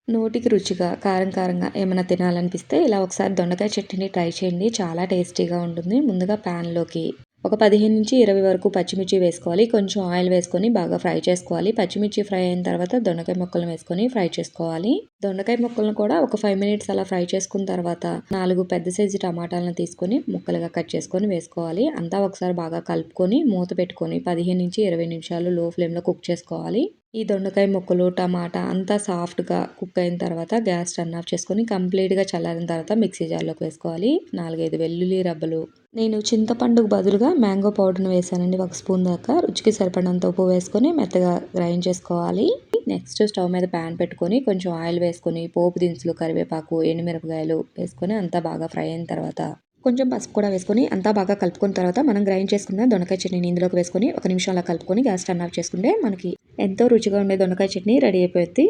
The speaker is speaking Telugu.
నోటికి రుచిగా, కారం కారంగా ఏమైనా తినాలనిపిస్తే ఇలా ఒకసారి దొండకాయ చట్నీని ట్రై చేయండి. చాలా టేస్టీగా ఉంటుంది. ముందుగా ప్యాన్‌లోకి ఒక 15-20 వరకు పచ్చిమిర్చి వేసుకోవాలి. కొంచెం ఆయిల్ వేసుకొని బాగా ఫ్రై చేసుకోవాలి. పచ్చిమిర్చి ఫ్రై అయిన తర్వాత దొండకాయ ముక్కలను వేసుకొని ఫ్రై చేసుకోవాలి. దొండకాయ ముక్కలను కూడా ఒక 5 మినిట్స్ అలా ఫ్రై చేసుకున్న తర్వాత 4 పెద్ద సైజు టమాటాలను తీసుకొని ముక్కలుగా కట్ చేసుకొని వేసుకోవాలి. అంతా ఒకసారి బాగా కలుపుకొని మూత పెట్టుకొని 15-20 నిమిషాలు లో ఫ్లేమ్‌లో కుక్ చేసుకోవాలి. ఈ దొండకాయ ముక్కలు, టమాటా అంతా సాఫ్ట్‌గా కుక్ అయిన తర్వాత గ్యాస్ టర్న్ ఆఫ్ చేసుకొని కంప్లీట్‌గా చల్లారిన తర్వాత మిక్సీ జార్‌లోకి వేసుకోవాలి. 4, 5 వెల్లుల్లి రబ్బలు, నేను చింతపండుకు బదులుగా మ్యాంగో పౌడర్‌ని వేసానండి. ఒక స్పూన్ దాకా. రుచికి సరిపడినంత ఉప్పు వేసుకొని మెత్తగా గ్రైండ్ చేసుకోవాలి. నెక్స్ట్ స్టవ్ మీద ప్యాన్ పెట్టుకొని కొంచెం ఆయిల్ వేసుకొని పోపు దినుసులు, కరివేపాకు, ఎండుమిరపకాయలు వేసుకొని అంతా బాగా ఫ్రై అయిన తర్వాత కొంచెం పసుపు కూడా వేసుకొని అంతా బాగా కలుపుకున్న తర్వాత మనం గ్రైండ్ చేసుకున్న దొండకాయ చట్నీని ఇందులోకి వేసుకొని ఒక నిమిషం అలా కలుపుకొని గ్యాస్ టర్న్ ఆఫ్ చేసుకుంటే మనకి ఎంతో రుచిగా ఉండే దొండకాయ చట్నీ రెడీ అయిపోద్ది.